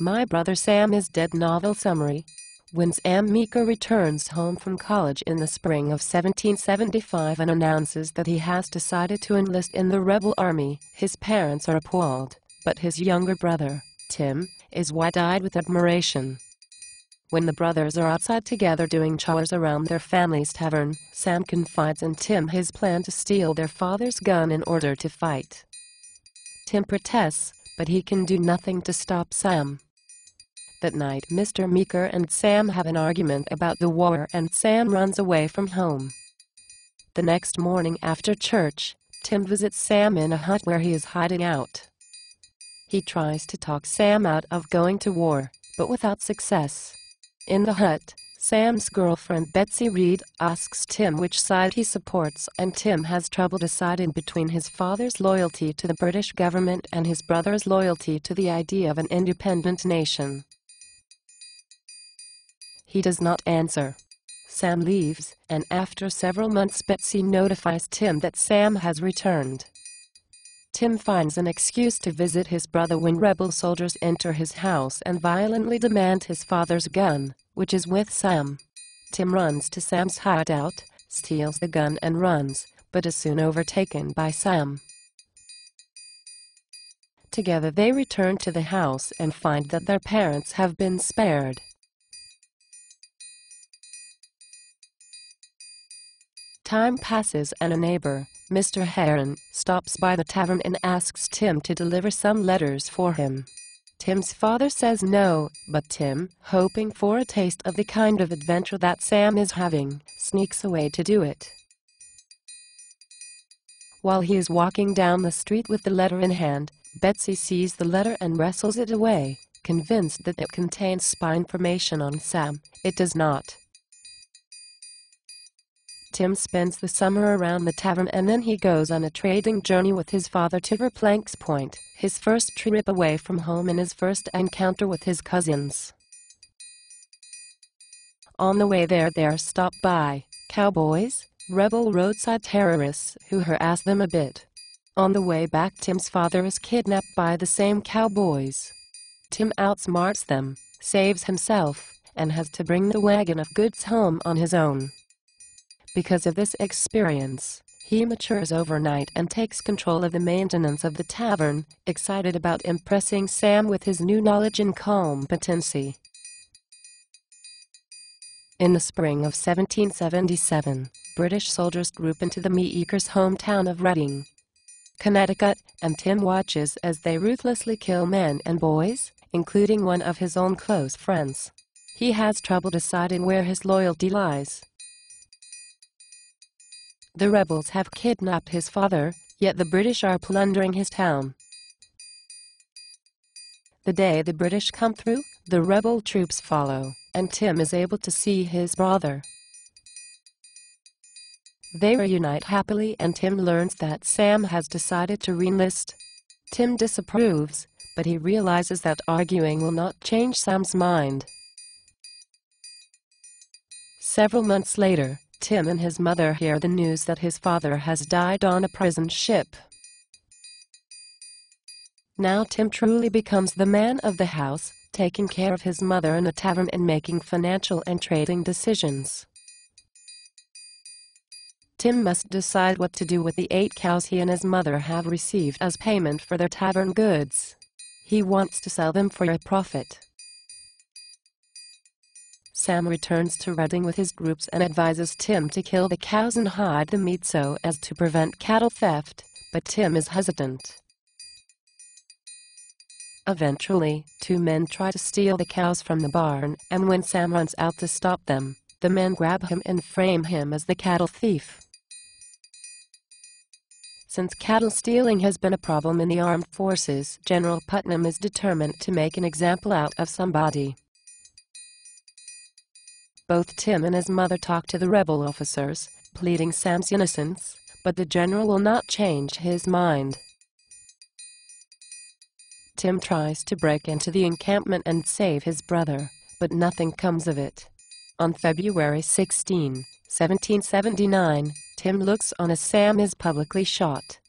My Brother Sam is Dead novel summary. When Sam Meeker returns home from college in the spring of 1775 and announces that he has decided to enlist in the rebel army, his parents are appalled, but his younger brother, Tim, is wide-eyed with admiration. When the brothers are outside together doing chores around their family's tavern, Sam confides in Tim his plan to steal their father's gun in order to fight. Tim protests, but he can do nothing to stop Sam. That night, Mr. Meeker and Sam have an argument about the war and Sam runs away from home. The next morning after church, Tim visits Sam in a hut where he is hiding out. He tries to talk Sam out of going to war, but without success. In the hut, Sam's girlfriend Betsy Reed asks Tim which side he supports, and Tim has trouble deciding between his father's loyalty to the British government and his brother's loyalty to the idea of an independent nation. He does not answer. Sam leaves, and after several months Betsy notifies Tim that Sam has returned. Tim finds an excuse to visit his brother when rebel soldiers enter his house and violently demand his father's gun, which is with Sam. Tim runs to Sam's hideout, steals the gun and runs, but is soon overtaken by Sam. Together they return to the house and find that their parents have been spared. Time passes and a neighbor, Mr. Heron, stops by the tavern and asks Tim to deliver some letters for him. Tim's father says no, but Tim, hoping for a taste of the kind of adventure that Sam is having, sneaks away to do it. While he is walking down the street with the letter in hand, Betsy sees the letter and wrestles it away, convinced that it contains spy information on Sam. It does not. Tim spends the summer around the tavern and then he goes on a trading journey with his father to Verplank's Point, his first trip away from home and his first encounter with his cousins. On the way there they are stopped by cowboys, rebel roadside terrorists who harass them a bit. On the way back Tim's father is kidnapped by the same cowboys. Tim outsmarts them, saves himself, and has to bring the wagon of goods home on his own. Because of this experience, he matures overnight and takes control of the maintenance of the tavern, excited about impressing Sam with his new knowledge and competency. In the spring of 1777, British soldiers group into the Meekers' hometown of Reading, Connecticut, and Tim watches as they ruthlessly kill men and boys, including one of his own close friends. He has trouble deciding where his loyalty lies. The rebels have kidnapped his father, yet the British are plundering his town. The day the British come through, the rebel troops follow, and Tim is able to see his brother. They reunite happily and Tim learns that Sam has decided to re-enlist. Tim disapproves, but he realizes that arguing will not change Sam's mind. Several months later, Tim and his mother hear the news that his father has died on a prison ship. Now Tim truly becomes the man of the house, taking care of his mother in the tavern and making financial and trading decisions. Tim must decide what to do with the 8 cows he and his mother have received as payment for their tavern goods. He wants to sell them for a profit. Sam returns to Reading with his groups and advises Tim to kill the cows and hide the meat so as to prevent cattle theft, but Tim is hesitant. Eventually, 2 men try to steal the cows from the barn, and when Sam runs out to stop them, the men grab him and frame him as the cattle thief. Since cattle stealing has been a problem in the armed forces, General Putnam is determined to make an example out of somebody. Both Tim and his mother talk to the rebel officers, pleading Sam's innocence, but the general will not change his mind. Tim tries to break into the encampment and save his brother, but nothing comes of it. On February 16, 1779, Tim looks on as Sam is publicly shot.